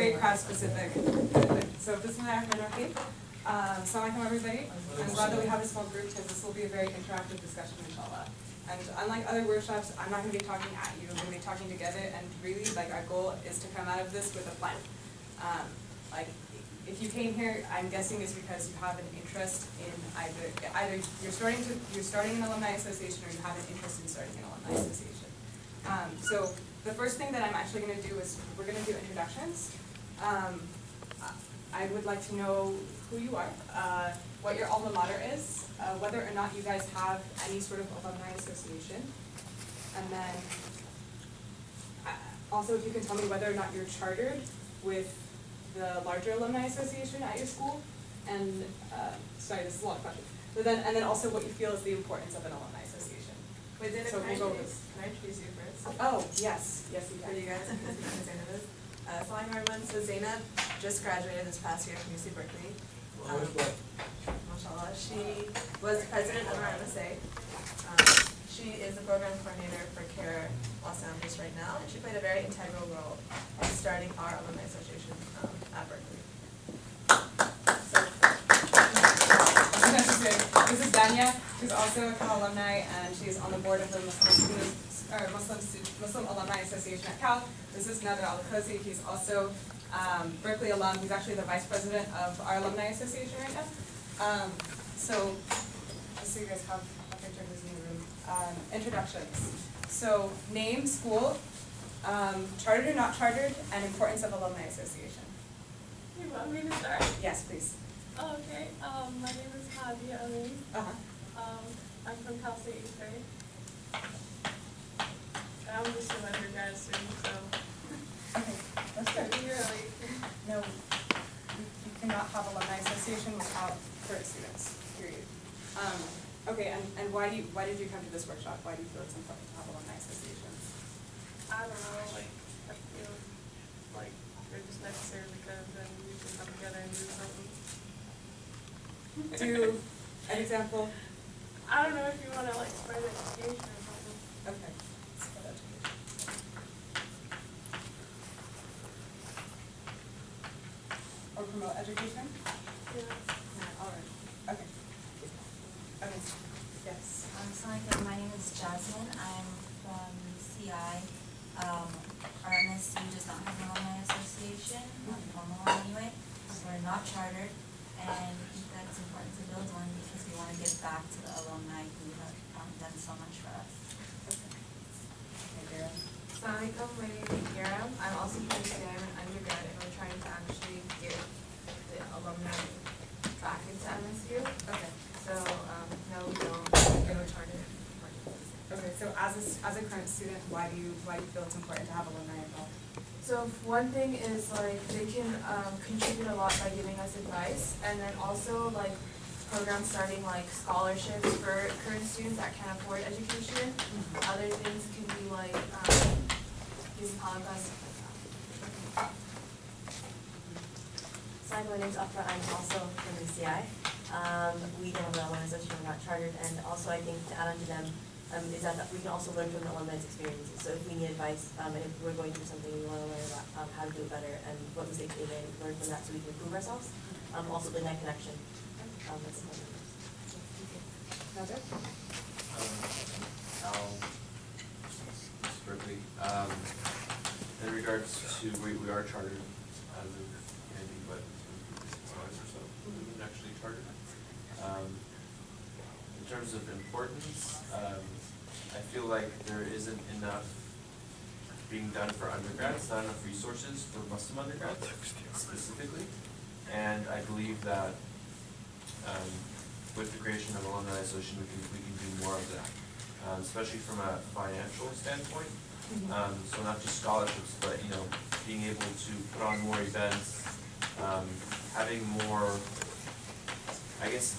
very crowd specific. So Bismillahirrahmanirrahim. Assalamualaikum everybody. I'm glad that we have a small group because this will be a very interactive discussion, inshallah. And unlike other workshops, I'm not going to be talking at you. I'm going to be talking together, and really, like, our goal is to come out of this with a plan. Like, if you came here, I'm guessing it's because you have an interest in either you're starting an alumni association, or you have an interest in starting an alumni association. So the first thing that I'm actually going to do is we're going to do introductions. I would like to know who you are, what your alma mater is, whether or not you guys have any sort of alumni association, and then also if you can tell me whether or not you're chartered with the larger alumni association at your school, and sorry, this is a lot of questions. But then also what you feel is the importance of an alumni association. Wait, Zainab, so can I introduce you first? Oh, yes, you can. For you guys, because you know who Zainab is. Assalamualaikum everyone. So Zainab just graduated this past year from UC Berkeley. Mashallah. She was president of our MSA. She is the program coordinator for CARE Los Angeles right now, and she played a very integral role in starting our alumni association at Berkeley. This is Danya, who's also a Cal alumni, and she's on the board of the Muslim Alumni Association at Cal. This is Nader Al-Kosi. He's also Berkeley alum. He's actually the vice president of our alumni association right now. So, just so you guys have a picture of his new room. Introductions. So, name, school, chartered or not chartered, and importance of alumni association. You want me to start? Yes, please. Oh, okay. My name is Hadi Ali. I'm from Cal State East Bay. I'm just an undergrad student, so. Okay, that's good. Really. No, you cannot have alumni association without current students, period. Okay, and why did you come to this workshop? Why do you feel it's important to have alumni associations? I don't know, like, I feel like they're just necessary because then we can come together and do something. Do an example. I don't know if you want to, like, spread education or something. Okay, spread education. Or promote education? Yeah. All right. Okay. Okay. Yes. Assalamualaikum. My name is Jasmine. I'm from CI. Our MSU does not have an alumni association, not a formal one anyway. So we're not chartered, and I think that it's important to build one because we want to give back to the alumni who have done so much for us. Okay, Assalamualaikum, my name is Kiram. I'm also from UCI. I'm an undergrad, and we're trying to actually get the alumni back into MSU. Okay. So, no, we don't go charter. Okay, so as a current student, why do you feel it's important to have alumni involved? So one thing is, like, they can contribute a lot by giving us advice, and then also, like, programs starting, like, scholarships for current students that can't afford education. Other things can be like using holocaust. Hi, my name is Afra. I'm also from UCI. We don't have an alumni association, we're not chartered, and also I think to add on to them is that we can also learn from the alumni's experiences. So if we need advice, and if we're going through something, we want to learn about how to do it better and what mistakes they made, learn from that so we can improve ourselves. Also the net connection. That's important. Nader? Berkeley. In regards to, we are chartered as of Andy, but 6 months or so, we're actually chartered. In terms of importance, I feel like there isn't enough being done for undergrads, not enough resources for Muslim undergrads specifically, and I believe that with the creation of Alumni Association, we can do more of that, especially from a financial standpoint. So not just scholarships, but being able to put on more events, having more, I guess,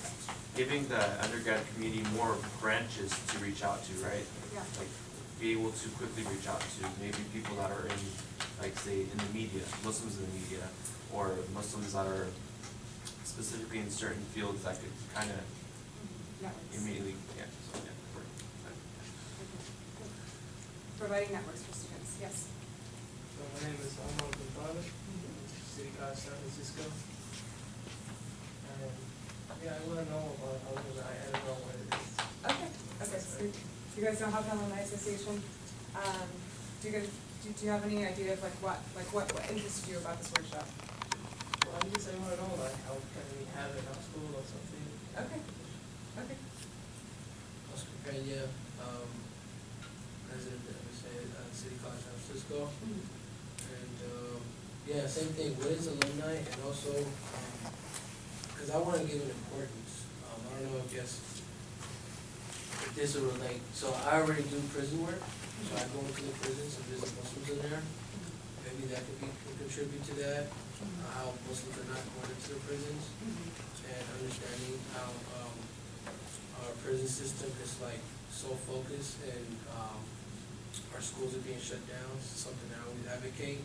giving the undergrad community more branches to reach out to, right? Yeah. Like be able to quickly reach out to maybe people that are in, like say, in the media, Muslims in the media, or Muslims that are specifically in certain fields that could kind of immediately, Providing networks for students, yes. So my name is Ahmad bin Talib. City College San Francisco. And yeah, I want to know about alumni. I don't know what it is. Okay, so you guys don't have an alumni association. Do you have any idea of what interests you about this workshop? Well, I want to know like how can we have it in our school or something. Okay. Oscar Peña, president of the City College San Francisco. And yeah, same thing. What is alumni? And also, because I want to give it importance. I don't know. I guess if this will relate. So I already do prison work. So I go into the prisons and visit Muslims in there. Maybe that could contribute to that. How Muslims are not going into the prisons, and understanding how our prison system is like so focused, and our schools are being shut down. It's something I always advocate.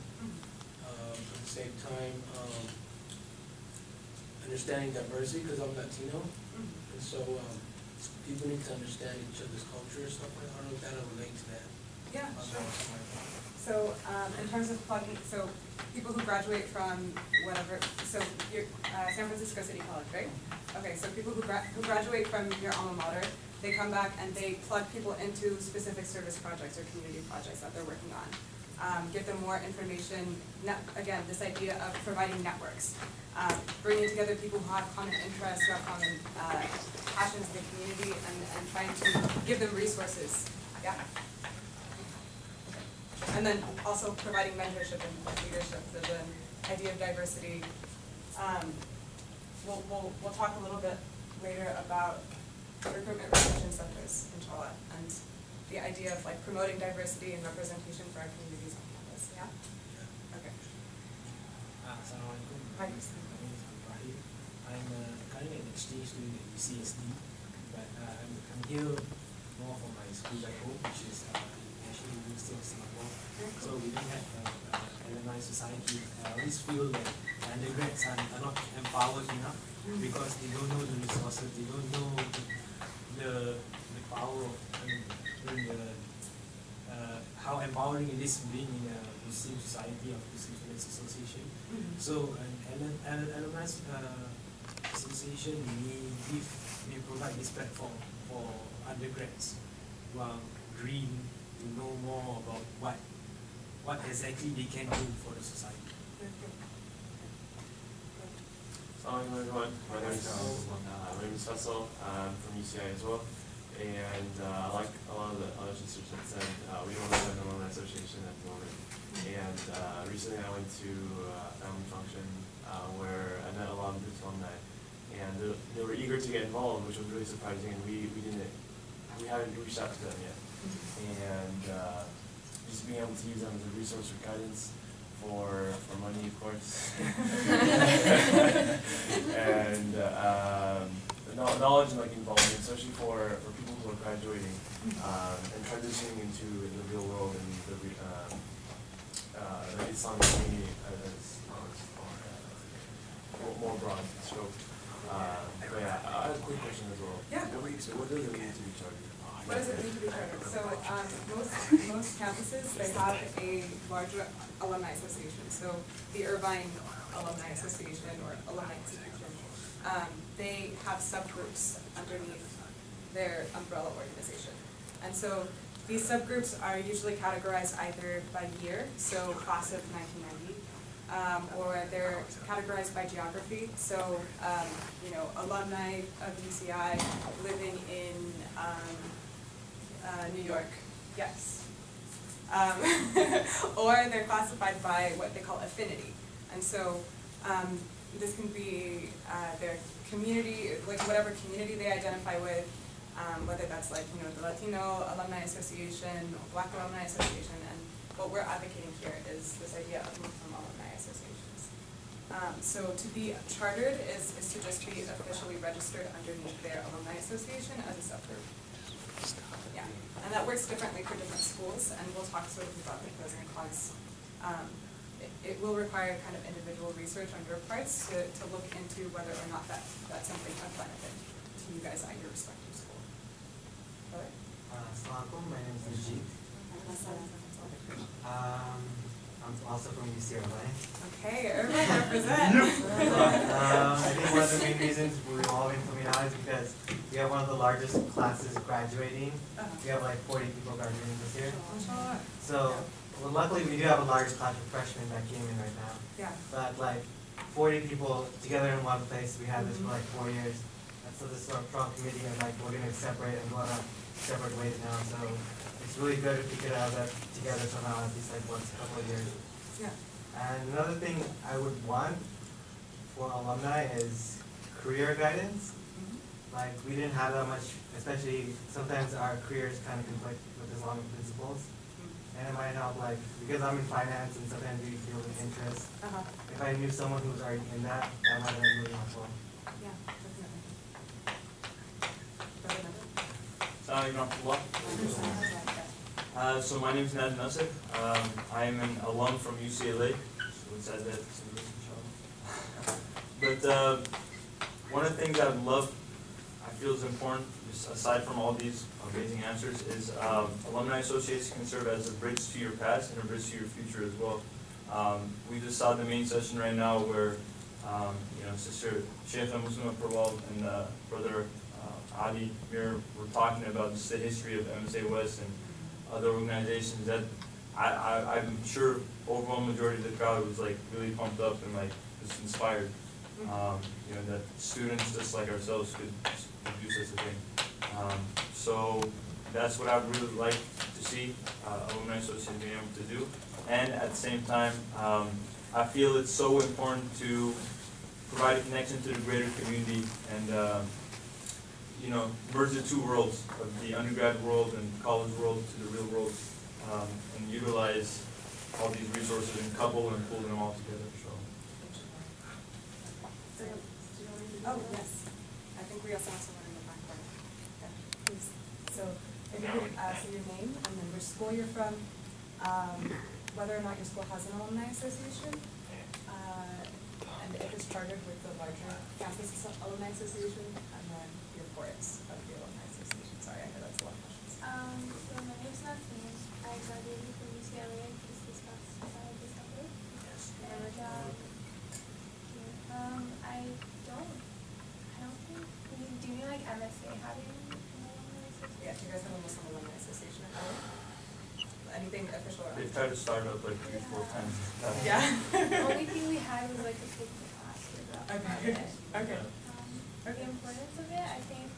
At the same time, understanding diversity, because I'm Latino, and so people need to understand each other's culture and stuff like that. I don't know if that'll relate to that. Yeah, sure. So in terms of plugging, so people who graduate from whatever, so you're San Francisco City College, right? Okay, so people who graduate from your alma mater, they come back and they plug people into specific service projects or community projects that they're working on. Give them more information, again, this idea of providing networks. Bringing together people who have common interests, who have common passions in the community, and trying to give them resources. Yeah. And then also providing mentorship and leadership. So the idea of diversity. We'll talk a little bit later about recruitment retention centers, inshallah, and the idea of like promoting diversity and representation for our communities on campus. Yeah. Okay. Assalamualaikum. Hi. My name is Ibrahim. I'm currently an exchange student at UCSD, but I'm here more for my school back home, which is National University of Singapore. So we don't have alumni society. I always feel that undergrads are not empowered enough because they don't know the resources, they don't know the power of how empowering it is being in a Muslim society or Muslim Students Association. So an alumni association may provide this platform for undergrads who are green to know more about what exactly they can do for the society. Assalamualaikum everyone. My name is Faisal. I'm from UCI as well. And like a lot of the other sisters had said, we don't have an alumni association at the moment. And recently I went to a family function where I met a lot of these alumni. And they were eager to get involved, which was really surprising. And we haven't reached out to them yet. And just being able to use them as a resource for guidance, for money, of course, and knowledge and like involvement, especially for people who are graduating and transitioning into the real world and the Islamic community as more broad scope. But yeah, I have a quick question as well. Yeah. What does it mean to be chartered? What does it mean to be chartered? So most campuses, they have a larger alumni association. So the Irvine Alumni Association or Alumni Institution, they have subgroups underneath their umbrella organization. And so these subgroups are usually categorized either by year, so class of 1990, or they're categorized by geography. So, alumni of UCI living in New York, yes. Or they're classified by what they call affinity. And so this can be their community, like whatever community they identify with, whether that's like, the Latino Alumni Association or Black Alumni Association. And what we're advocating here is this idea of Muslim alumni associations. So to be chartered is to just be officially registered underneath their alumni association as a subgroup. Yeah, and that works differently for different schools, and we'll talk sort of about the pros and cons. It will require kind of individual research on your parts to look into whether or not that's something of benefit to you guys at your respective school. Assalamualaikum, my name is Najib. I'm also from UCLA. Okay, everybody represent. I think one of the main reasons we're all in coming out is because we have one of the largest classes graduating. We have like 40 people graduating this year. So, well, luckily we do have a large class of freshmen that came in right now. Yeah. But like 40 people together in one place, we had this for like 4 years. And so this is our strong committee and like we're gonna separate and go on separate ways now. So it's really good if we could have that together somehow at least like once a couple of years. Yeah. And another thing I would want for alumni is career guidance. Like we didn't have that much, especially sometimes our careers kind of conflict with Islamic principles. And it might help, like, because I'm in finance and sometimes we deal with interest. If I knew someone who was already in that might have been really helpful. Yeah, definitely. So my name is Nad Nasser. I am an alum from UCLA. So it's at that. But one of the things I'd love, I feel is important, just aside from all these amazing answers, is alumni associates can serve as a bridge to your past and a bridge to your future as well. We just saw the main session right now where Sister Sheikha Muslima Parwal and Brother Adi Mir were talking about just the history of MSA West and other organizations that I'm sure overall majority of the crowd was like really pumped up and like just inspired. That students just like ourselves could do such a thing. So that's what I would really like to see Alumni Association being able to do. And at the same time, I feel it's so important to provide a connection to the greater community and merge the two worlds of the undergrad world and college world to the real world, and utilize all these resources and couple and pull them all together. Oh, yes. I think we also have someone in the back corner. Yeah, please. So if you could say your name and then which school you're from, whether or not your school has an alumni association, and if it's chartered with the larger campus alumni association, and then your importance of the alumni association. Sorry, I know that's a lot of questions. So my name's Nathaniel. I graduated from UCLA just this past December. And I don't think do you like MSA having an alumni association? Yeah, do you guys have a Muslim alumni association at all? Anything official? They've tried to start up like 3-4 times. Yeah. The only thing we had was like a picnic last year. Okay. The importance of it, I think,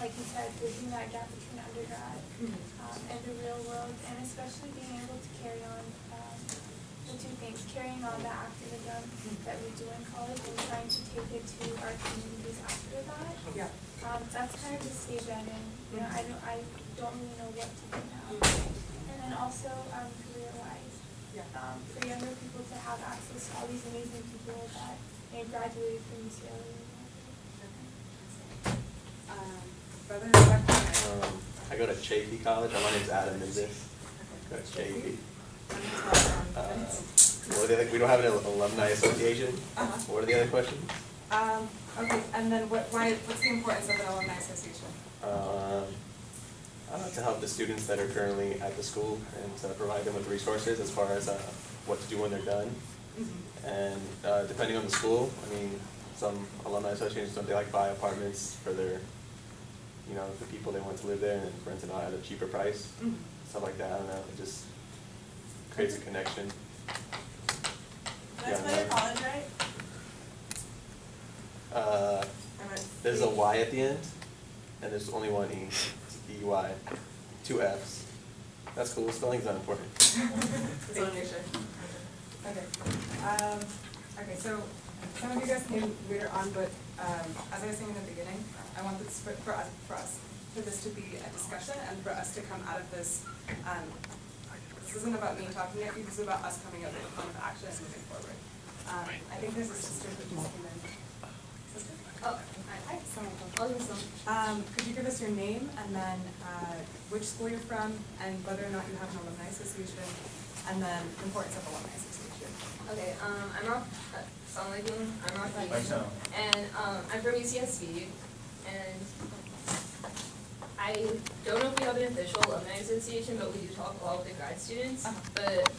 like you said, bridging that gap between undergrad and the real world, and especially being able to carry on the two things, carrying on the activism that we do in college and trying to take it to our communities after that. Yeah. That's kind of the stage I'm in. I don't really know what to do now. And then also career-wise, for younger people to have access to all these amazing people that graduated from UCLA. Brother, I go to Chaffey College. My name's Adam Mendez. I go to Chaffey. We don't have an alumni association. What are the other questions? Okay, and then what's the importance of an alumni association? To help the students that are currently at the school and to provide them with resources as far as what to do when they're done. And depending on the school, I mean, some alumni associations don't they like buy apartments for their, the people they want to live there and rent it out at a cheaper price, stuff like that. I don't know. It just creates a connection. Did I spell your college right? There's a Y at the end, and there's only one E. It's E-Y. 2 F's. That's cool. Spelling's not important. Just want to make sure. Okay. Okay, so some of you guys came later on, but as I was saying in the beginning, I want this for this to be a discussion and for us to come out of this. This isn't about me talking at you. This is about us coming up with a plan of action and moving forward. I think there's a sister who just came in. Sister? Oh, hi. Could you give us your name and then which school you're from and whether or not you have an alumni association and then the importance of alumni association? Okay, I'm Rafik, and I'm from UCSB, and I don't know if we have an official alumni association, but we do talk a lot with the grad students. But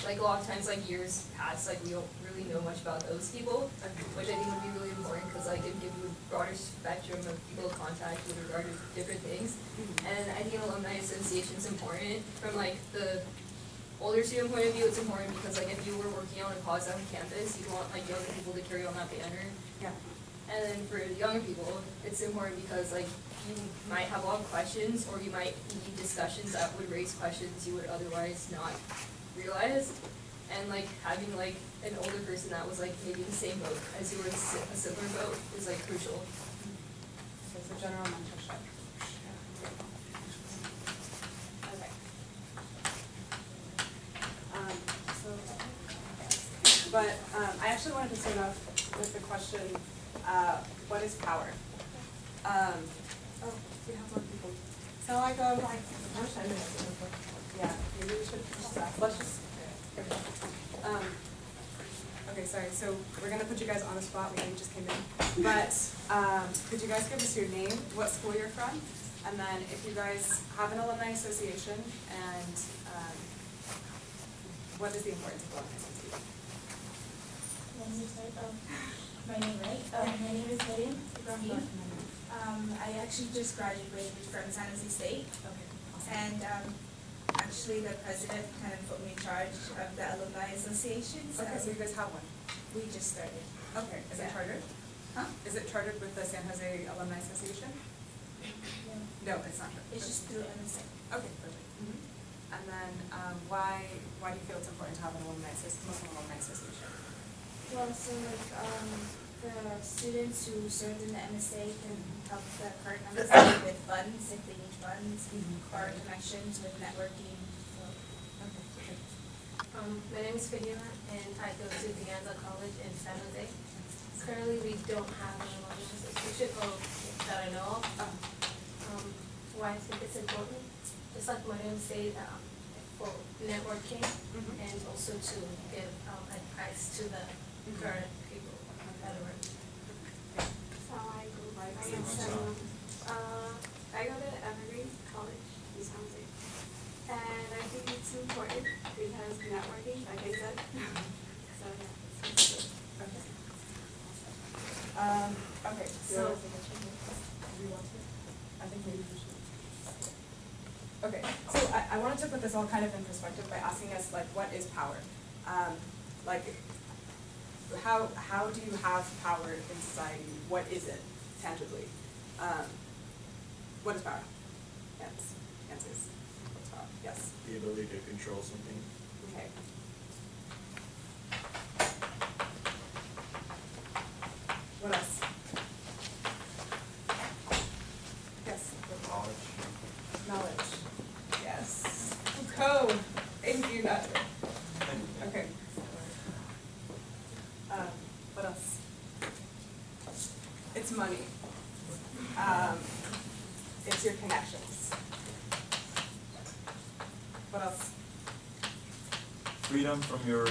like a lot of times, like years past, like we don't really know much about those people, which I think would be really important because like it gives you a broader spectrum of people to contact with regard to different things. And I think an alumni association is important from like the older student point of view. It's important because like if you were working on a cause on campus, you want like younger people to carry on that banner. Yeah. And then for the younger people, it's important because like you might have a lot of questions, or you might need discussions that would raise questions you would otherwise not realize. And like having like an older person that was like maybe in the same boat as you were in a similar boat is like crucial. Okay, so general mentorship. Okay. But I actually wanted to start off with the question, what is power? Oh, we have more people. Assalamualaikum. Yeah, maybe we should just, let's just, okay, sorry, so we're gonna put you guys on the spot, we know you just came in. But could you guys give us your name, what school you're from, and then if you guys have an alumni association, and what is the importance of alumni association? My name, right? My name is Miriam Ibrahim. I actually just graduated from San Jose State. Okay, awesome. And actually the president kind of put me in charge of the Alumni Association. So Okay, so you guys have one? we just started. Okay, is it Yeah. chartered? Huh? Is it chartered with the San Jose Alumni Association? No, it's not chartered. It's just through MSA. Okay, perfect. And then why do you feel it's important to have an Muslim alumni association? Well, so like the students who served in the MSA can help the current MSA with funds if they need funds or connections with networking. So. Okay. My name is Fahima, and I go to De Anza College in San Jose. Currently, we don't have an alumni association, or that I know of. Why I think it's important, just like my name said, for networking and also to give advice to the current people that are working. I go to Evergreen College in San Jose, and I think it's important because networking, like I said. So yeah, it's good. Okay, so do you want to? I think maybe we should. Okay, so I wanted to put this all kind of in perspective by asking us like, what is power? Like, how do you have power in society? What is it tangibly? What is power? Yes. Answers. What's power? Yes. The ability to control something. Okay. What else? Yes. Knowledge. Knowledge. Yes. Foucault. Thank you, Nadia. Okay. What else? It's money. It's your connections. What else? Freedom from your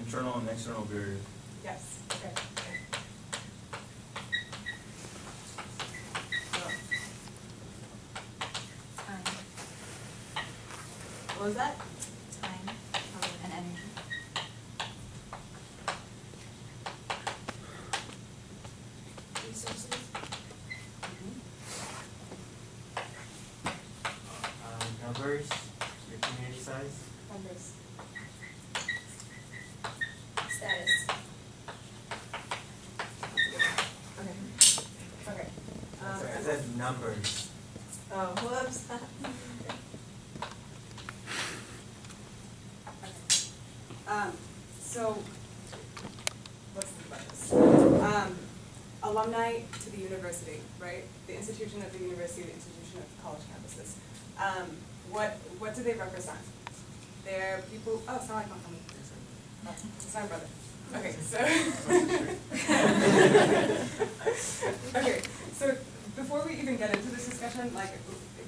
internal and external barriers. Yes. Okay. Time. What was that? Time and energy. Resources. Numbers, your community size. Numbers. Status. Okay. Okay. Sorry, I said numbers. Oh, whoops. So, let's think about this. Alumni to the university, right? The institution of the university, the institution of college campuses. What do they represent? They're people, oh, it's not like my it's my brother. Okay, so. Okay, so before we even get into this discussion, like,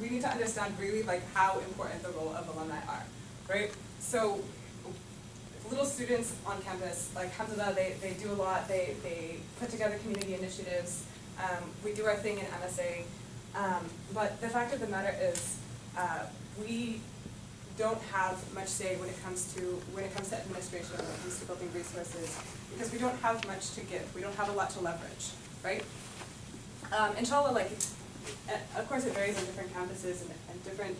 we need to understand really like how important the role of alumni are, right? So little students on campus, like alhamdulillah, they do a lot, they put together community initiatives, we do our thing in MSA, but the fact of the matter is, don't have much say when it comes to administration, when it comes to building resources, because we don't have much to give. We don't have a lot to leverage, right? Inshallah, like, of course it varies on different campuses and different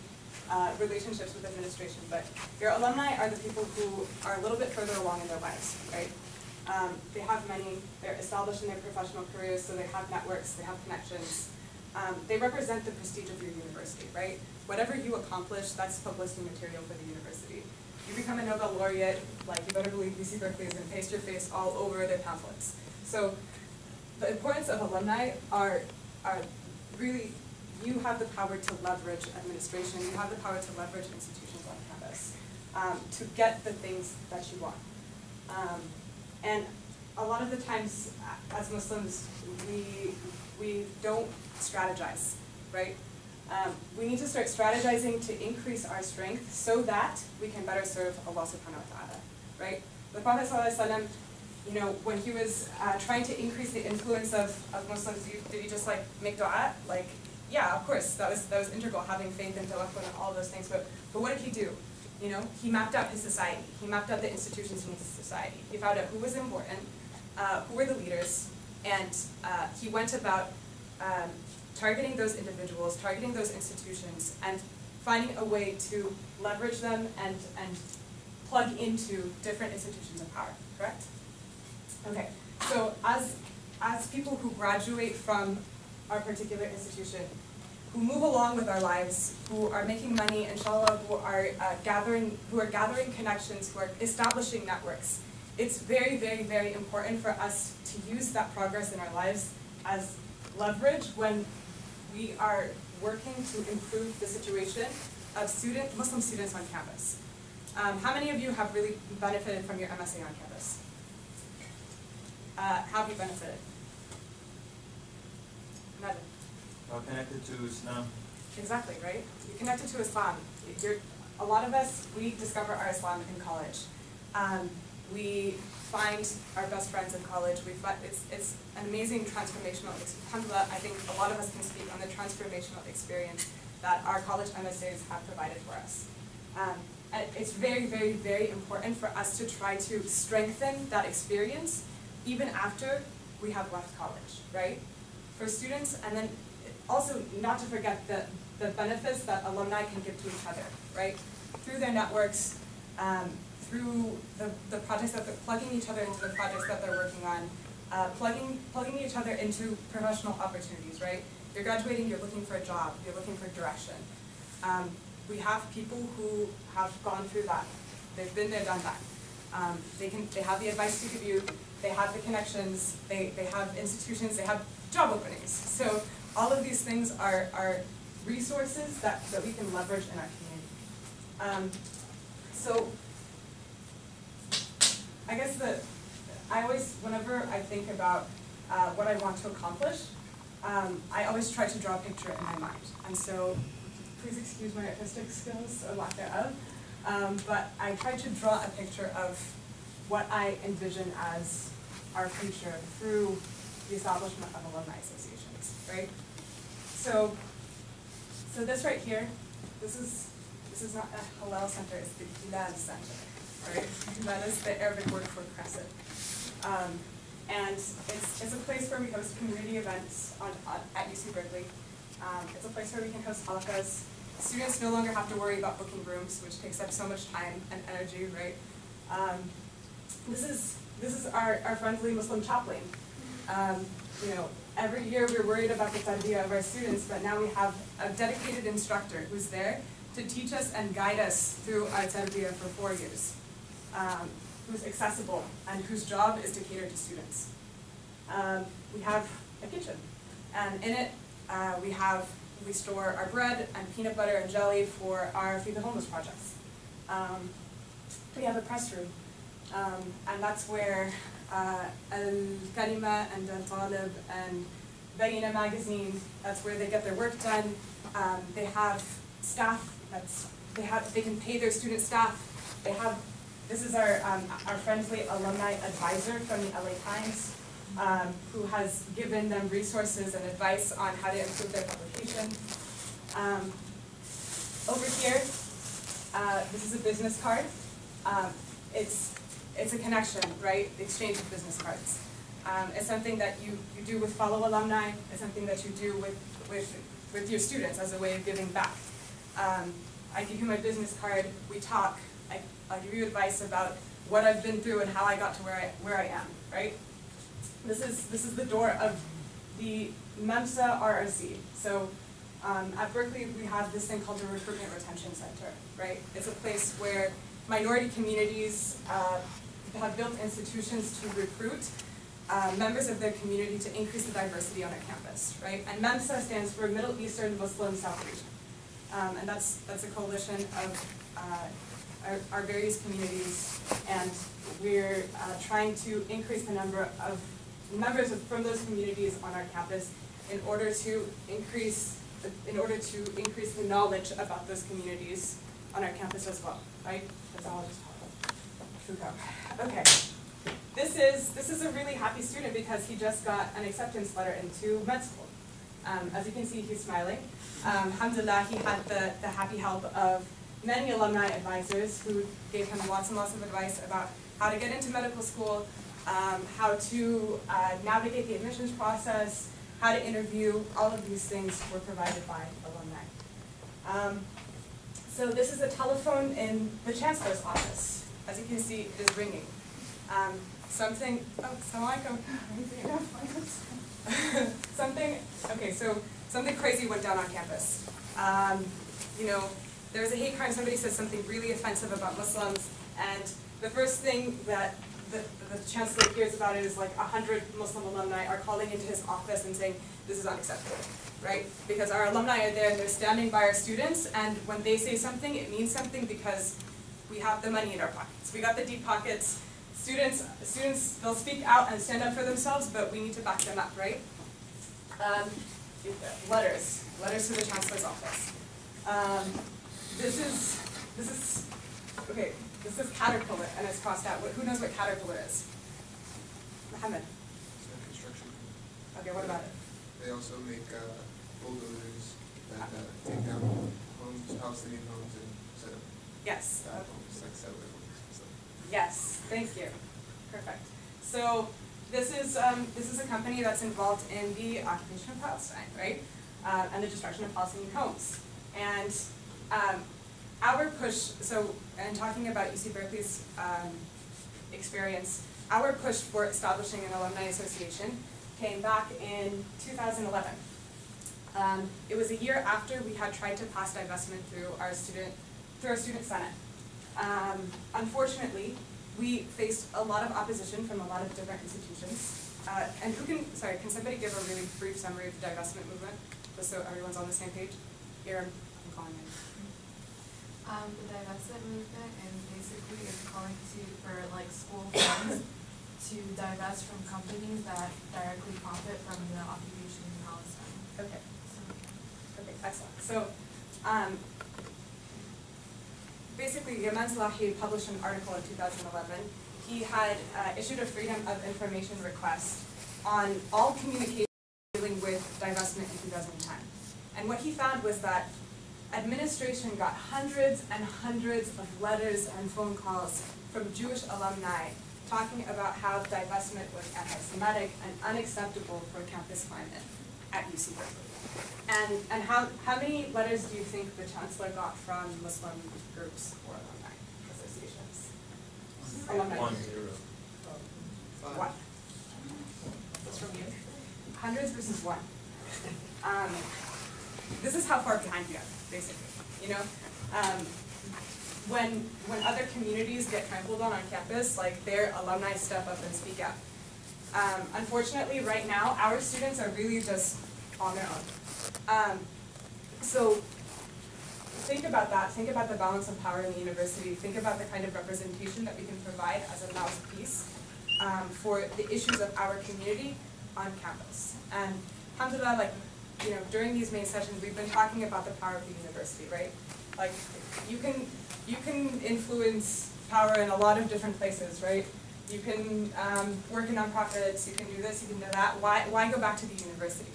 relationships with administration, but your alumni are the people who are a little bit further along in their lives, right? They have money, they're established in their professional careers, so they have networks, they have connections. They represent the prestige of your university, right? Whatever you accomplish, that's publicity material for the university. You become a Nobel laureate, like, you better believe UC Berkeley is going to paste your face all over their pamphlets. So the importance of alumni are really, you have the power to leverage administration, you have the power to leverage institutions on campus to get the things that you want. And a lot of the times, as Muslims, we don't strategize, right? We need to start strategizing to increase our strength so that we can better serve Allah subhanahu wa ta'ala, right? The Prophet ﷺ, you know, when he was trying to increase the influence of Muslims, did he just like make dua? Like, yeah, of course, that was integral, having faith and tawakkul and all those things, but what did he do? You know, he mapped out his society. He mapped out the institutions in his society. He found out who was important, who were the leaders, and he went about targeting those individuals, targeting those institutions, and finding a way to leverage them and plug into different institutions of power, correct? Okay, so as people who graduate from our particular institution, who move along with our lives, who are making money, inshallah, who are gathering connections, who are establishing networks, it's very, very, very important for us to use that progress in our lives as leverage when we are working to improve the situation of Muslim students on campus. How many of you have really benefited from your MSA on campus? How have you benefited? Imagine. Connected to Islam. Exactly, right? You're connected to Islam. A lot of us, we discover our Islam in college. We find our best friends in college. It's an amazing transformational experience. Alhamdulillah, I think a lot of us can speak on the transformational experience that our college MSAs have provided for us. And it's very, very, very important for us to try to strengthen that experience even after we have left college, right? For students, and then also not to forget the benefits that alumni can give to each other, right? Through their networks, through the projects that they're plugging each other into the projects that they're working on, plugging each other into professional opportunities, right? You're graduating, you're looking for a job, you're looking for direction. We have people who have gone through that. They've been there, done that. They have the advice to give you, they have the connections, they have institutions, they have job openings. So all of these things are resources that we can leverage in our community. So I guess whenever I think about what I want to accomplish, I always try to draw a picture in my mind. And so please excuse my artistic skills or lack thereof, but I try to draw a picture of what I envision as our future through the establishment of alumni associations, right? So this right here, this is not a halal center, it's the Hilal Center, right? That is the Arabic word for crescent. And it's a place where we host community events at UC Berkeley. It's a place where we can host halakas. Students no longer have to worry about booking rooms, which takes up so much time and energy, right? This is our friendly Muslim chaplain. You know, every year we're worried about the tarbiyah of our students, but now we have a dedicated instructor who's there to teach us and guide us through our tarbiyah for 4 years, who's accessible and whose job is to cater to students. We have a kitchen, and in it we store our bread and peanut butter and jelly for our Feed the Homeless projects. We have a press room, and that's where Al-Kalima and Al-Talib and Bayina magazine, that's where they get their work done. They have staff, they can pay their student staff. This is our friendly alumni advisor from the LA Times, who has given them resources and advice on how to improve their publication. Over here, This is a business card. It's a connection, right? The exchange of business cards. It's something that you do with fellow alumni. It's something that you do with your students as a way of giving back. I give you my business card, we talk, I give you advice about what I've been through and how I got to where I am, right? This is the door of the MEMSA RRC. So at Berkeley, we have this thing called the Recruitment Retention Center, right? It's a place where minority communities have built institutions to recruit members of their community to increase the diversity on our campus, right? And MEMSA stands for Middle Eastern Muslim South Region. And that's a coalition of our various communities, and we're trying to increase the number of members from those communities on our campus in order to increase the knowledge about those communities on our campus as well, right? That's all okay. This is a really happy student because he just got an acceptance letter into med school. As you can see, he's smiling. Alhamdulillah, he had the happy help of many alumni advisors who gave him lots and lots of advice about how to get into medical school, how to navigate the admissions process, how to interview. All of these things were provided by alumni. So this is a telephone in the Chancellor's office. As you can see, it is ringing. Something crazy went down on campus. There was a hate crime. Somebody said something really offensive about Muslims, and the first thing that the Chancellor hears about it is like 100 Muslim alumni are calling into his office and saying, this is unacceptable, right? Because our alumni are there and they're standing by our students, and when they say something, it means something because we have the money in our pockets. We got the deep pockets. Students, they'll speak out and stand up for themselves, but we need to back them up, right? Letters to the Chancellor's office. This is Caterpillar, and it's crossed out. Who knows what Caterpillar is? Mohammed. It's a construction company. Okay, what about it? They also make bulldozers that take down homes, Palestinian homes, and set up yes. homes, like settler homes and stuff. Yes, thank you. Perfect. So this is a company that's involved in the occupation of Palestine, right? And the destruction of Palestinian homes. And our push, and talking about UC Berkeley's experience, our push for establishing an alumni association came back in 2011. It was a year after we had tried to pass divestment through our student senate. Unfortunately, we faced a lot of opposition from a lot of different institutions. And can somebody give a really brief summary of the divestment movement, just so everyone's on the same page? Here, I'm calling in. The divestment movement and basically is calling for school funds to divest from companies that directly profit from the occupation in Palestine. Okay. Okay, excellent. So, basically, Yaman Salahi published an article in 2011. He had issued a Freedom of Information request on all communication dealing with divestment in 2010. And what he found was that administration got hundreds and hundreds of letters and phone calls from Jewish alumni talking about how divestment was anti-Semitic and unacceptable for campus climate at UC Berkeley. And how many letters do you think the Chancellor got from Muslim groups or alumni associations? Alumni. 1. What? That's from you? Hundreds versus 1. This is how far behind we are, basically. When other communities get trampled on campus, their alumni step up and speak out. Unfortunately, right now, our students are really just on their own. So think about that. Think about the balance of power in the university. Think about the kind of representation that we can provide as a mouthpiece for the issues of our community on campus. And alhamdulillah, during these main sessions, we've been talking about the power of the university, right? You can influence power in a lot of different places, right? You can work in nonprofits, you can do this, you can do that. Why go back to the university?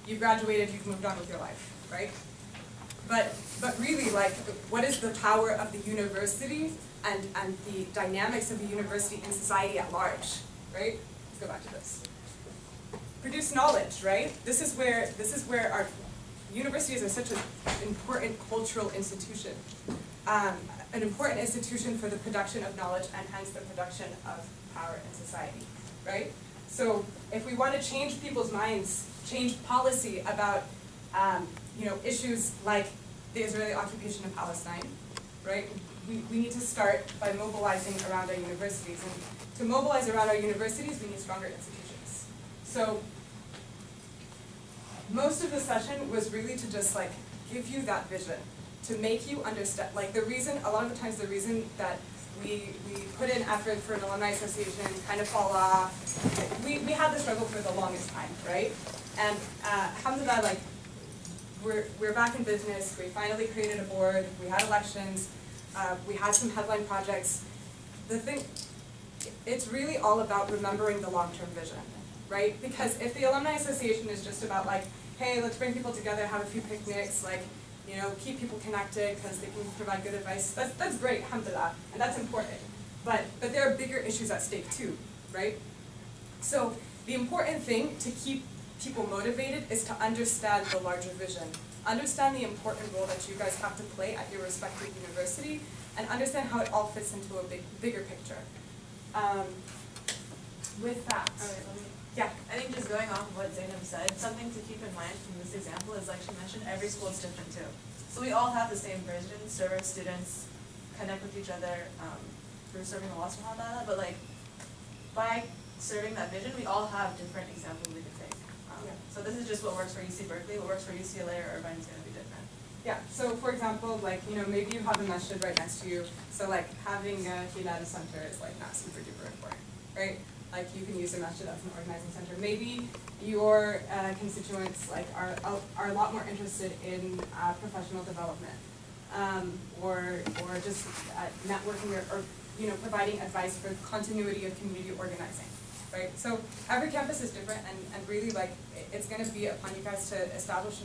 You graduated, you've moved on with your life, right? But really, like, what is the power of the university and the dynamics of the university in society at large, right? Let's go back to this. Produce knowledge, right? This is where our universities are such an important cultural institution. An important institution for the production of knowledge and hence the production of power in society, right? So if we want to change people's minds, change policy about issues like the Israeli occupation of Palestine, right? We need to start by mobilizing around our universities. And to mobilize around our universities, we need stronger institutions. So most of the session was really to just like give you that vision, to make you understand, like a lot of the times the reason that we put in effort for an alumni association kind of fall off. We had the struggle for the longest time, right? And alhamdulillah, like we're back in business. We finally created a board. We had elections. We had some headline projects. The thing, it's really all about remembering the long-term vision, right? Because if the alumni association is just about like, hey, let's bring people together, have a few picnics, like, keep people connected because they can provide good advice. That's great, alhamdulillah, and that's important. But there are bigger issues at stake too, right? So the important thing to keep people motivated is to understand the larger vision, understand the important role that you guys have to play at your respective university, and understand how it all fits into a bigger picture. With that, yeah. I think just going off of what Zainab said, something to keep in mind from this example is, like she mentioned, every school is different too. So we all have the same vision, serve our students, connect with each other through serving Allah subhanahu wa ta'ala, but like by serving that vision, we all have different examples we can take. So this is just what works for UC Berkeley, what works for UCLA or Irvine is going to be different. Yeah, so for example, like, maybe you have a masjid right next to you, so like having a Hilal center is like not super duper important, right? Like you can use a masjid as an organizing center. Maybe your constituents like are a lot more interested in professional development, or just networking or providing advice for continuity of community organizing, right? So every campus is different, and really like it's going to be upon you guys to establish.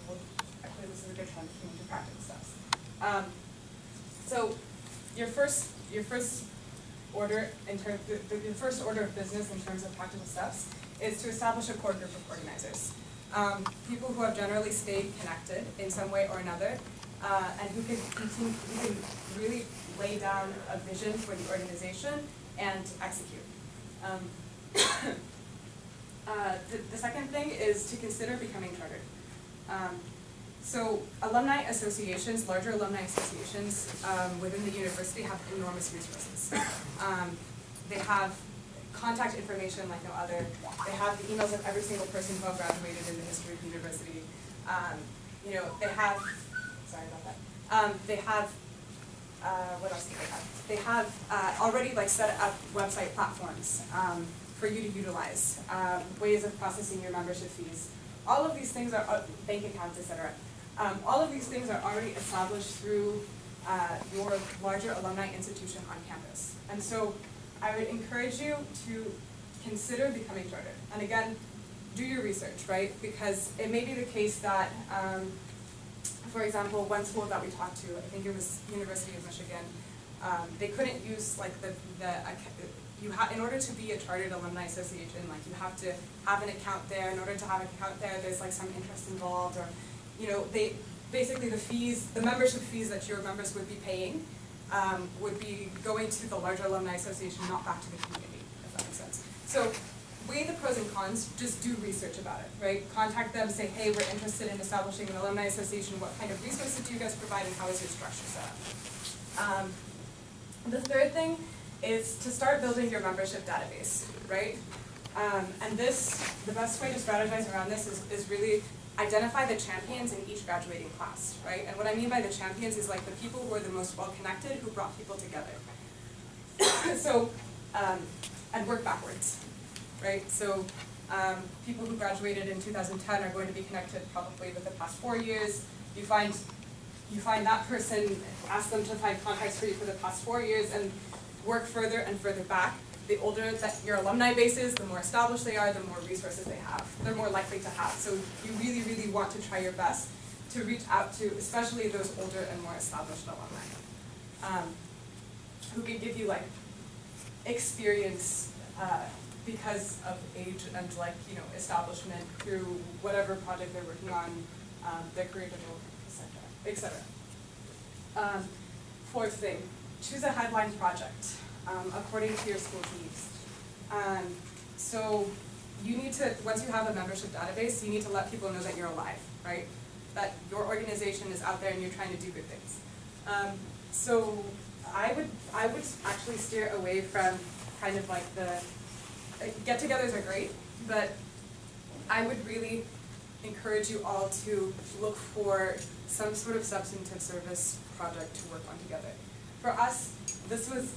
Well, actually, this is a good time to practice stuff. So your first order in terms the first order of business in terms of practical steps is to establish a core group of organizers, people who have generally stayed connected in some way or another, and who can really lay down a vision for the organization and execute. The second thing is to consider becoming chartered. So alumni associations, larger alumni associations within the university have enormous resources. They have contact information like no other. They have the emails of every single person who have graduated in the history of the university. They have, sorry about that. They have, what else do they have? They have already like set up website platforms for you to utilize, ways of processing your membership fees. All of these things are bank accounts, etc. All of these things are already established through your larger alumni institution on campus. And so I would encourage you to consider becoming chartered. And again, do your research, right? Because it may be the case that, for example, one school that we talked to, I think it was University of Michigan, they couldn't use like in order to be a chartered alumni association, like you have to have an account there. In order to have an account there, there's like some interest involved, or they basically the membership fees that your members would be paying would be going to the larger alumni association, not back to the community, if that makes sense. So weigh the pros and cons, just do research about it, right? Contact them, say, hey, we're interested in establishing an alumni association. What kind of resources do you guys provide, and how is your structure set up? The third thing is to start building your membership database, right? And the best way to strategize around this is really identify the champions in each graduating class, right? And what I mean by the champions is like the people who are the most well-connected, who brought people together. So, and work backwards, right? So people who graduated in 2010 are going to be connected probably with the past 4 years. You find that person, ask them to find contacts for you for the past 4 years, and work further and further back. The older that your alumni base is, the more established they are, the more resources they have. They're more likely to have. So you really, really want to try your best to reach out to, especially those older and more established alumni, who can give you like experience because of age and like, you know, establishment through whatever project they're working on, their career development, etc. Fourth thing, choose a headline project according to your school's needs. So you need to, once you have a membership database, you need to let people know that you're alive, right? That your organization is out there and you're trying to do good things. So I would actually steer away from kind of like the, get-togethers are great, but I would really encourage you all to look for some sort of substantive service project to work on together. For us, this was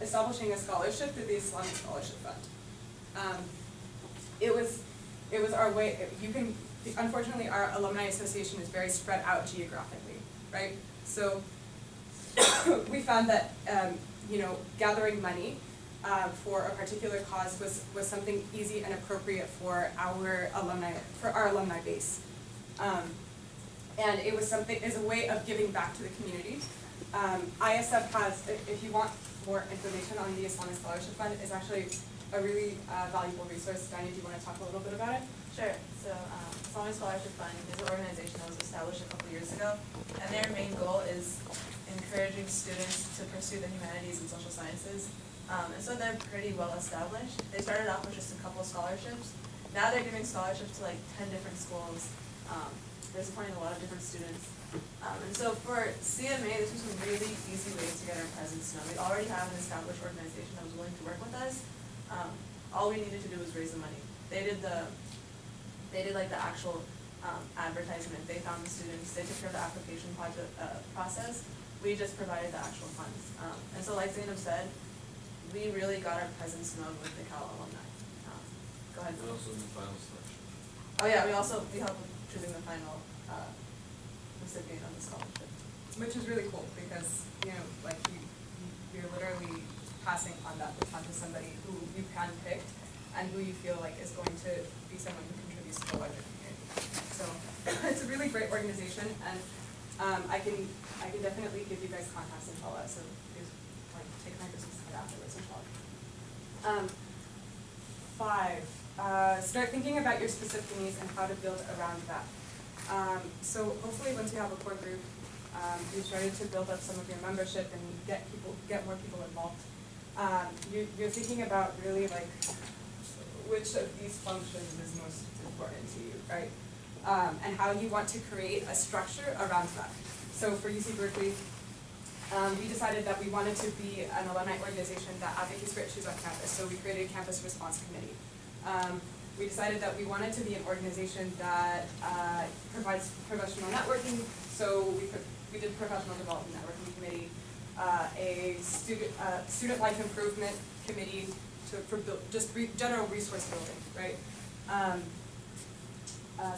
establishing a scholarship through the Islamic Scholarship Fund. It was our way. Unfortunately, our alumni association is very spread out geographically, right? So we found that you know, gathering money for a particular cause was something easy and appropriate for our alumni base. And it was a way of giving back to the community. ISF has, if you want more information on the Islamic Scholarship Fund, is actually a really valuable resource. Diana, do you want to talk a little bit about it? Sure. So Alumni Scholarship Fund is an organization that was established a couple years ago, and their main goal is encouraging students to pursue the humanities and social sciences. And so they're pretty well established. They started off with just a couple scholarships. Now they're giving scholarships to like 10 different schools. They're supporting a lot of different students. And so for CMA, this was a really easy way to get our presence known. We already have an established organization that was willing to work with us. All we needed to do was raise the money. They did like the actual advertisement. They found the students. They took care of the application process. We just provided the actual funds. And so like Zainab said, we really got our presence known with the Cal alumni. Go ahead. And also in the final selection. Oh yeah, we helped with choosing the final recipient of the scholarship. Which is really cool because, you know, like you're literally passing on that baton to somebody who you handpicked and who you feel like is going to be someone who contributes to the larger community. So it's a really great organization, and I can definitely give you guys contacts, inshallah. So please like take my business card afterwards, inshallah. 5, start thinking about your specific needs and how to build around that. So hopefully once you have a core group, you've started to build up some of your membership and get more people involved. You're thinking about really like which of these functions is most important to you, right? And how you want to create a structure around that. So for UC Berkeley, we decided that we wanted to be an alumni organization that advocates for issues on campus, so we created a campus response committee. We decided that we wanted to be an organization that provides professional networking, so we did professional development networking committee, a student life improvement committee for general resource building, right?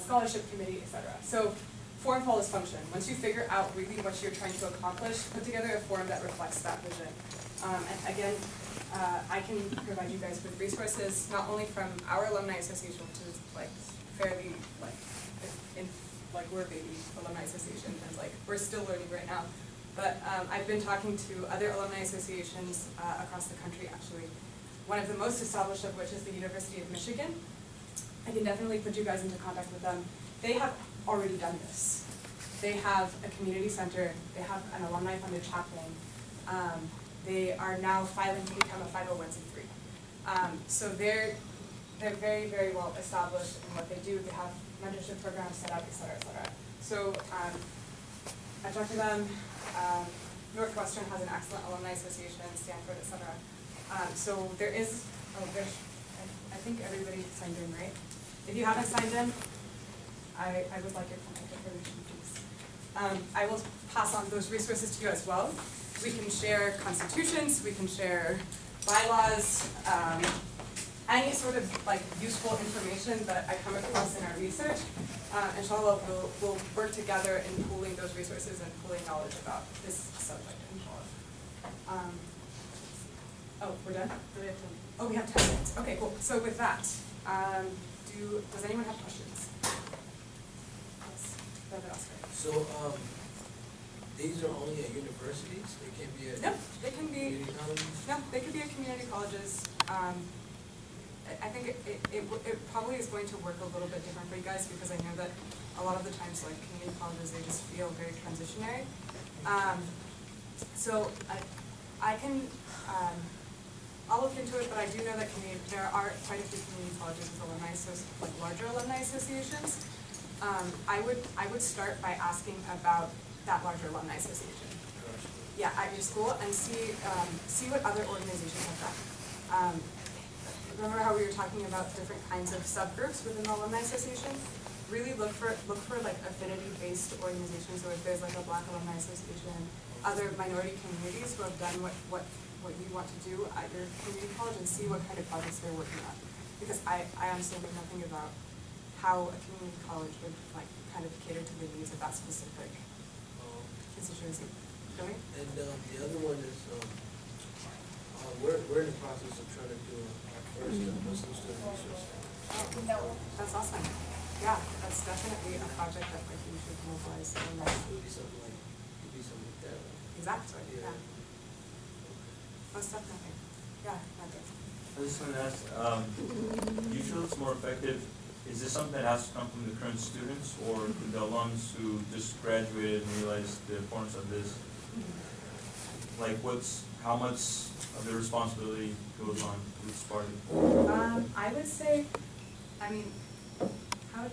Scholarship committee, etc. So form follows function. Once you figure out really what you're trying to accomplish, put together a form that reflects that vision. And again, I can provide you guys with resources, not only from our alumni association, which is like fairly we're a baby alumni association, and like we're still learning right now. But I've been talking to other alumni associations across the country, actually. One of the most established of which is the University of Michigan. I can definitely put you guys into contact with them. They have already done this. They have a community center. They have an alumni-funded chaplain. They are now filing to become a 501c3. So they're very, very well established in what they do. They have mentorship programs set up, et cetera, et cetera. So I talked to them. Northwestern has an excellent alumni association, Stanford, et cetera. So there is, I think everybody signed in, right? If you haven't signed in, I would like your contact information, please. I will pass on those resources to you as well. We can share constitutions, we can share bylaws, any sort of like useful information that I come across in our research. Inshallah, we'll work together in pooling those resources and pooling knowledge about this subject, inshallah. Oh, we're done? We have 10 minutes. Okay, cool. So with that, does anyone have questions? Yes. Brother Oscar. So, these are only at universities, they can't be at No, they can be, community colleges? no, they could be at community colleges. I think it probably is going to work a little bit different for you guys, because I know that a lot of the times, like, community colleges, they just feel very transitionary. So I can, I'll look into it, but I do know that there are quite a few community colleges with alumni, like larger alumni associations. I would start by asking about that larger alumni association. Yeah, at your school, and see what other organizations have done. Remember how we were talking about different kinds of subgroups within the alumni association? Really look for like affinity-based organizations. So if there's like a Black alumni association, other minority communities who have done what you want to do at your community college, and see what kind of projects they're working on. Because I honestly know nothing about how a community college would like kind of cater to the needs of that specific constituency. Joey? And the other one is, we're in the process of trying to do our first Muslim student resource center. No, that's awesome. Yeah, that's definitely a project that like you should mobilize. It would be something like that. Exactly. Yeah. Most definitely. Yeah. I just want to ask, do you feel it's more effective? Is this something that has to come from the current students, or the alums who just graduated and realized the importance of this? Like, how much of the responsibility goes on with Spartan? I would say, I mean, how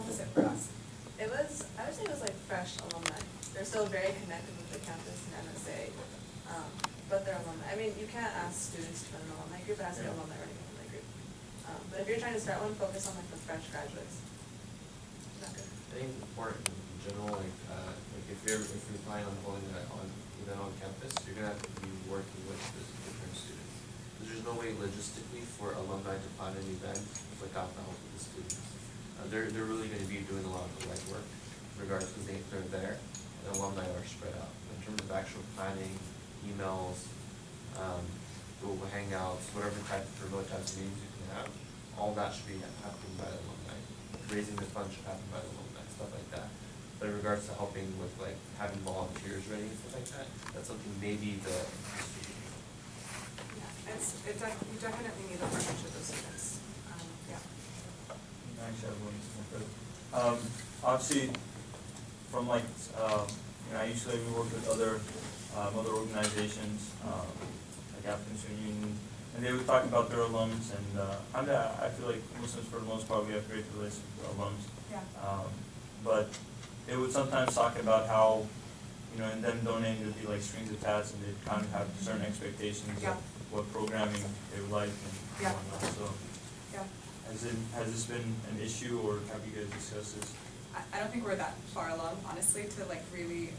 was it for us? I would say it was like fresh alumni. They're still very connected with the campus and MSA, but they're alumni. I mean, you can't ask students to run an alumni group, it has to be alumni running an alumni group. But if you're trying to start one, focus on like the fresh graduates. Not good. I think important in general, like if you're planning on holding an event on campus, you're gonna have to be working with the different students. Because there's no way logistically for alumni to plan an event without the help of the students. They're really going to be doing a lot of the legwork, regardless, because they're there. And alumni are spread out. In terms of actual planning, emails, Google Hangouts, whatever type of remote types of meetings you can have, all that should be happening by the alumni. Raising the funds should happen by the alumni, stuff like that. But in regards to helping with like having volunteers ready and stuff like that, that's something maybe the You definitely need a partnership with students. Yeah. Actually, I have one more. Obviously, from like, I usually work with other organizations, like African Student Union, and they would talk about their alums, and I feel like Muslims, for the most part, we have great relations with alums. Yeah. But they would sometimes talk about how, in them donating, there'd be like strings attached, and they'd kind of have certain expectations of what programming they would like and whatnot. So, has this been an issue, or have you guys discussed this? I don't think we're that far along, honestly, to like really.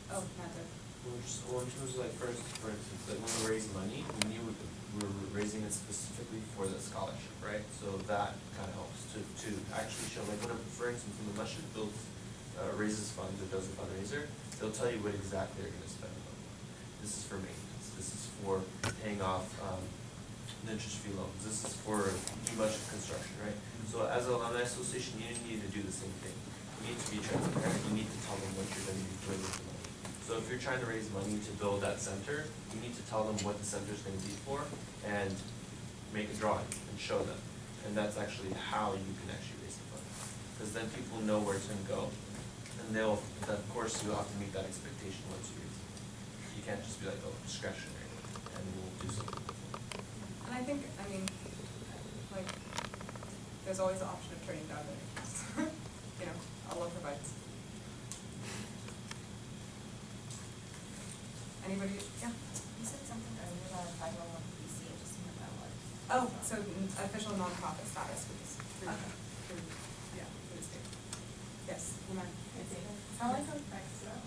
Amanda. Well, in terms of like for instance, like when we raise money, we're raising it specifically for the scholarship, right? So that kind of helps to actually show, like for instance, when the masjid raises funds or does a fundraiser, they'll tell you what exactly they're going to spend it on. This is for maintenance. This is for paying off interest-free loans. This is for much construction, right? So as an alumni association, you need to do the same thing. You need to be transparent. You need to tell them what you're going to be doing with the money. So if you're trying to raise money to build that center, you need to tell them what the center is going to be for and make a drawing and show them. And that's actually how you can actually raise the funds. Because then people know where it's going to go. And of course, you'll have to meet that expectation once you raise it. You can't just be like, oh, discretionary, and we'll do something. And I think, like, there's always the option of turning down donations. Allah provides. Anybody? Yeah. You said something earlier about a 501(c)(3), I just didn't know that was. Oh, so official nonprofit status for this. For the state. Yes, Iman. I like those facts though.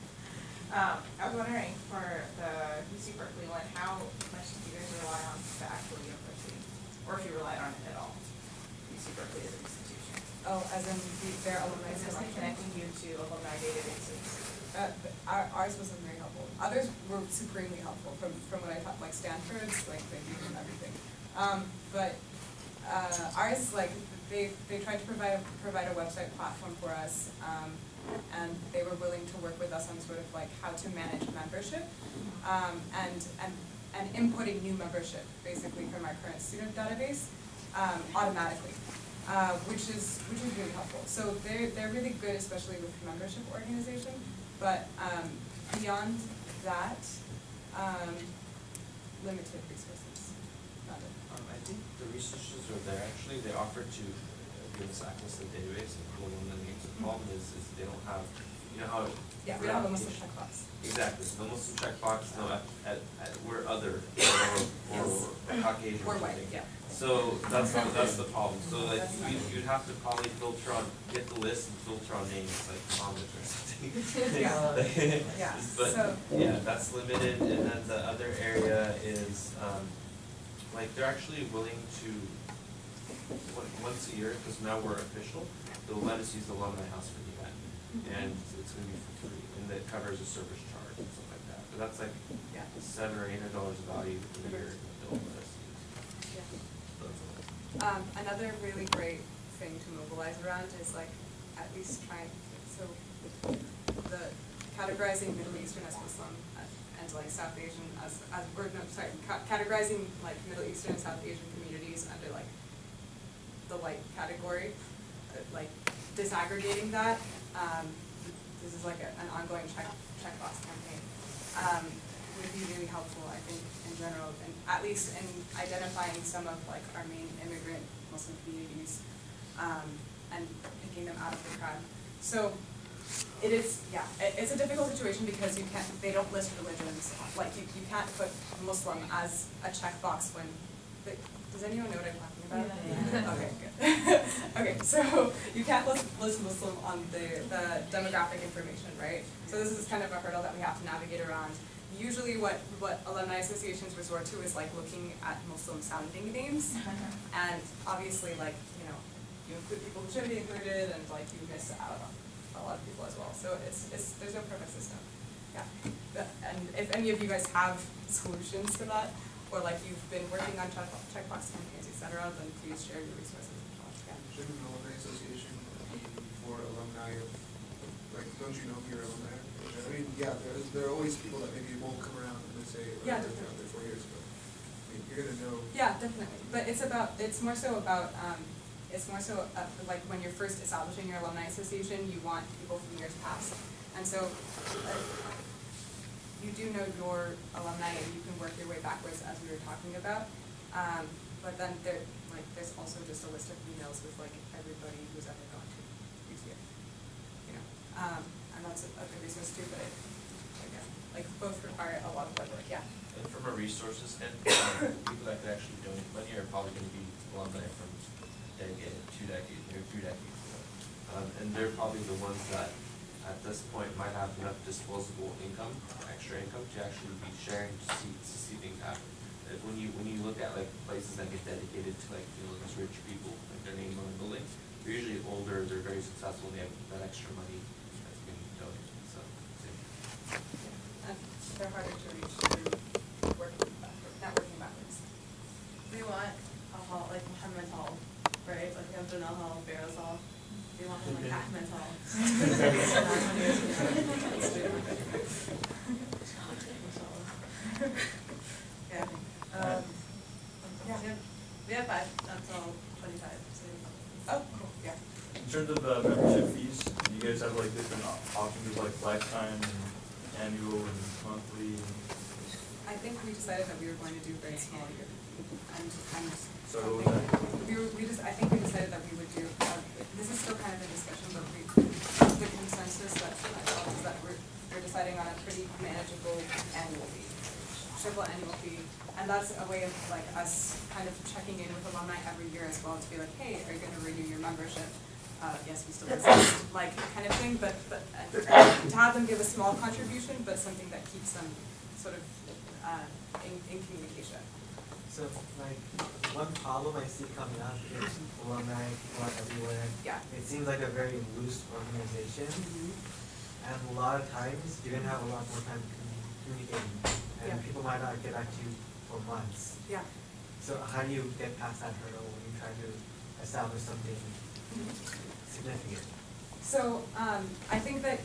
I was wondering for the UC Berkeley one, how much do you guys rely on the actual university, or if you relied on it at all? UC Berkeley as an institution. Oh, as in their alumni Is this like connecting you to alumni databases? Ours wasn't very helpful. Others were supremely helpful from what I thought, like Stanford's, like they do and everything. But ours, like they tried to provide a website platform for us. and they were willing to work with us on sort of like how to manage membership, and inputting new membership basically from our current student database automatically, which is really helpful. So they're really good, especially with membership organization. But beyond that, limited resources. Not it. I think the resources are there actually. They offer to give us access to the database and pull in the names. The problem is they don't have, you know how. Yeah, we don't have a Muslim checkbox. Exactly. So no Muslim checkbox. No, we're other or Caucasian. Or or white. something. Yeah. So that's the problem. So like you'd have to probably filter on, get the list and filter on names like Muhammad or something. Yeah. But So yeah, that's limited. And then the other area is like they're actually willing to once a year, because now we're official, they'll let us use the alumni house for the event, and it's going to be for free, and that covers a service charge and stuff like that. But that's like $700 or $800 of value per year that they'll let us use. Another really great thing to mobilize around is like at least trying, so the categorizing Middle Eastern as Muslim and like South Asian categorizing like Middle Eastern and South Asian communities under like the white category, like disaggregating that. This is like an ongoing checkbox campaign. Would be really helpful, I think, in general, and at least in identifying some of like our main immigrant Muslim communities, and picking them out of the crowd. So it is, it's a difficult situation because they don't list religions. Like you can't put Muslim as a checkbox when, does anyone know what I'm talking about? Yeah. Okay, good. Okay, so you can't list Muslim on the demographic information, right? So this is kind of a hurdle that we have to navigate around. Usually what alumni associations resort to is like looking at Muslim sounding names, and obviously like, you know, you include people who shouldn't be included, and like you miss out on a lot of people as well. So there's no perfect system. Yeah. And if any of you guys have solutions to that, or like you've been working on checkbox campaigns, etc., then please share your resources. Yeah. Shouldn't an alumni association be for alumni of, like, don't you know your alumni? I mean, yeah, there are always people that maybe won't come around and they say, yeah, I've been out there 4 years ago. I mean, you're gonna know. Yeah, definitely. But it's more so about like when you're first establishing your alumni association, you want people from years past. And so you do know your alumni and you can work your way backwards as we were talking about. But then there's also just a list of emails with like everybody who's ever gone to UCF. You know. And that's a good resource too, but again, like both require a lot of work. Yeah. And from a resources standpoint, people that could actually donate money are probably going to be alumni from a decade, 2 decades, maybe 3 decades ago. And they're probably the ones that at this point might have enough disposable income, extra income, to actually be sharing to see things happen. When you look at like places that get dedicated to like, you know, these rich people, like their name on the building, they're usually older, they're very successful, they have that extra money that's being donated. So and they're harder to reach through networking backwards. We want a hall like Muhammad Hall, right? Like we have Janelle Hall, Barrows Hall. We want one like Ahmed Hall. Yeah. We have 5 until 25. So. Oh, cool. Yeah. In terms of membership fees, do you guys have like different options like lifetime and annual and monthly? I think we decided that we were going to do very small year, and So what was that? I think we decided that we would do. This is still kind of a discussion, but the consensus that I thought is that we're deciding on a pretty manageable annual fee, simple annual fee, and that's a way of like us kind of checking in with alumni every year as well to be like, hey, are you going to renew your membership? Yes, we still exist, like kind of thing, but to have them give a small contribution, but something that keeps them sort of in communication. So, like, one problem I see coming up is alumni, people are everywhere. Yeah. It seems like a very loose organization, and a lot of times you're gonna have a lot more time communicating, and people might not get back to you for months. Yeah. So how do you get past that hurdle when you try to establish something significant? So, I think that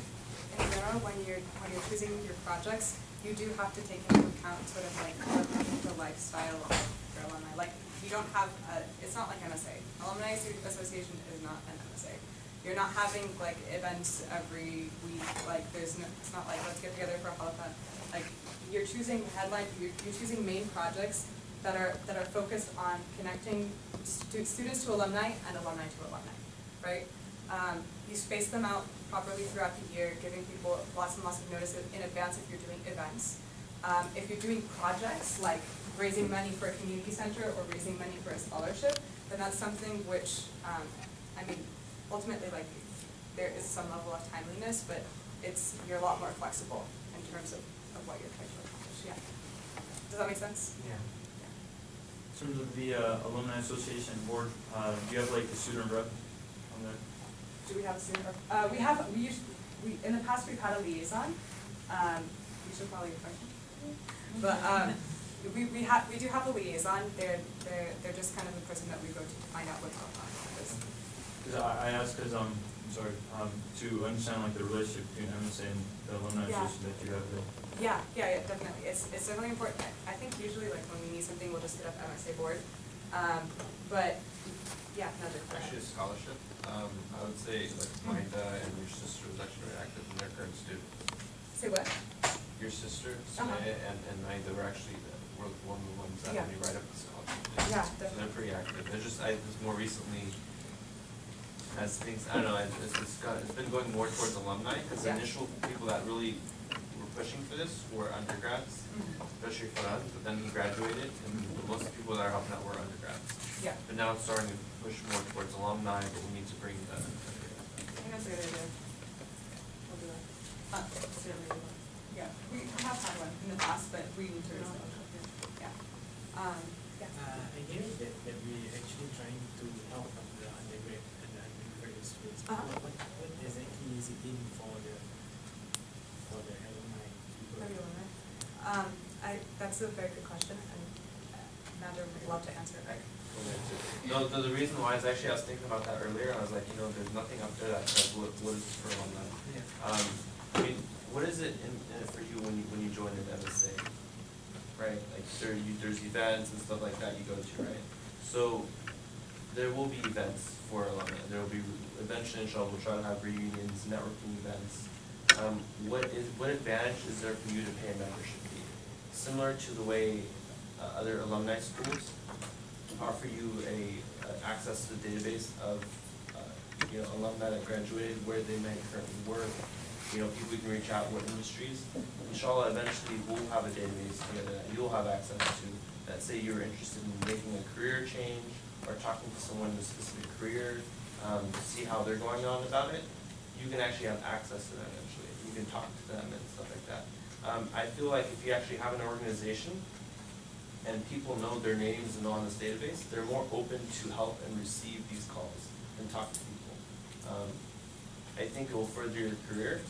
in general, when you're choosing your projects, you do have to take into account sort of like the lifestyle of your alumni. Like, you don't have it's not like MSA. Alumni Association is not an MSA. You're not having like events every week. Like, it's not like let's get together for a holocaust. Like, you're choosing you're choosing main projects that are focused on connecting students to alumni and alumni to alumni, right? You space them out properly throughout the year, giving people lots and lots of notice in advance if you're doing events. If you're doing projects like raising money for a community center or raising money for a scholarship, then that's something which, I mean, ultimately, like, there is some level of timeliness, but you're a lot more flexible in terms of what you're trying to accomplish, yeah. Does that make sense? Yeah. In terms of the Alumni Association board, do you have like a student rep on there? Do we have a student rep? In the past we've had a liaison. We should probably question. But we do have a liaison. They're just kind of the person that we go to find out what's going on. Because I asked because I'm sorry to understand like the relationship between MSA and the Alumni Association that you have there. Yeah, definitely. It's definitely important. I think usually like when we need something, we'll just hit up MSA board. But yeah, no, actually a scholarship. I would say like Maida and your sister was actually very active in their current student. Say what? Your sister, Sumaya, and Maida were actually one of the ones that helped me write up the scholarship. Yeah, definitely. So they're pretty active. They're just more recently, as things, I don't know, it's been going more towards alumni, because the initial people that really were pushing for this were undergrads, especially for us, but then he graduated, and most of the people that are helping out were undergrads. Yeah. But now it's starting to push more towards alumni, but we need to bring the. I think that's a good idea. We'll do that. Certainly. Yeah, we have had one in the past, but we need to resolve it. Yeah. I hear that we actually trying to help the undergrad and the undergraduate students. What exactly is it in for the alumni people? That's a very good question, and Nader would love to answer it. Right? No, the reason why is actually I was thinking about that earlier. I was like, there's nothing up there that says what is this for alumni. I mean, what is it in it for you when you join an MSA, right? Like there's events and stuff like that you go to, right? So there will be events for alumni. There will be eventually, inshallah, we'll try to have reunions, networking events. What advantage is there for you to pay a membership fee? Similar to the way other alumni schools offer you access to the database of alumni that graduated, where they may currently work, people you can reach out, what industries. Inshallah, eventually we'll have a database that you'll have access to that say you're interested in making a career change or talking to someone in a specific career to see how they're going on about it. You can actually have access to them eventually. You can talk to them and stuff like that. I feel like if you actually have an organization and people know their names and know on this database, they're more open to help and receive these calls and talk to people. I think it will further your career,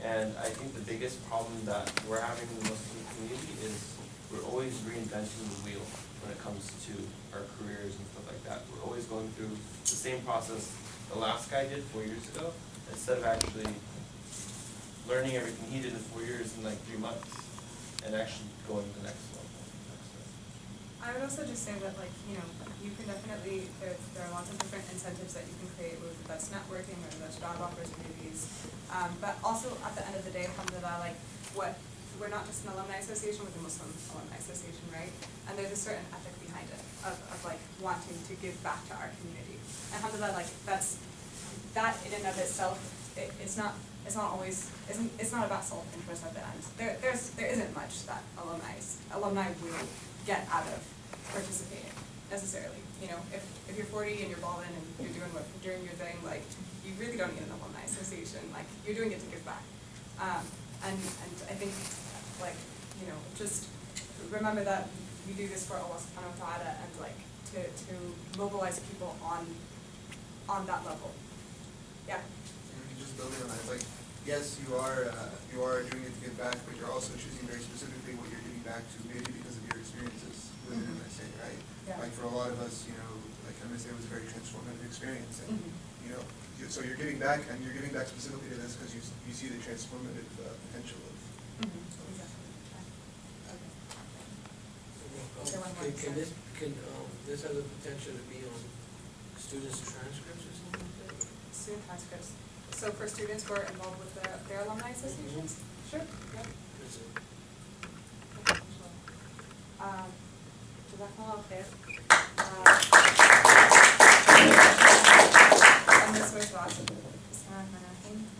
and I think the biggest problem that we're having in the Muslim community is we're always reinventing the wheel when it comes to our careers and stuff like that. We're always going through the same process the last guy did 4 years ago, instead of actually learning everything he did in 4 years in like 3 months and actually going to the next level. I would also just say that, like, you can definitely, there are lots of different incentives that you can create, whether that's networking or that's job opportunities. But also, at the end of the day, alhamdulillah, like, we're not just an alumni association, we're the Muslim Alumni Association, right? And there's a certain ethic behind it, of like, wanting to give back to our community. And alhamdulillah, like, that in and of itself, it's not about self-interest at the end. There isn't much that alumni will get out of participating necessarily. If you're 40 and you're balling and you're doing your thing, like, you really don't need an alumni association. Like, you're doing it to give back. And I think, like, just remember that we do this for Allah subhanahu wa ta'ala, and like to mobilize people on that level. Yeah. Just building on that, it's like, yes, you are doing it to give back, but you're also choosing very specifically what you're giving back to, maybe because of your experiences within MSA, right? Yeah. Like for a lot of us, like MSA was a very transformative experience, and you know, so you're giving back, and you're giving back specifically to this because you see the transformative potential of. This has the potential to be on students' transcripts or something like that? Student transcripts. So for students who are involved with their alumni associations? Sure, yep. جزاكم الله خير. Ms. Mirzaas. بسم الله الرحمن الرحيم.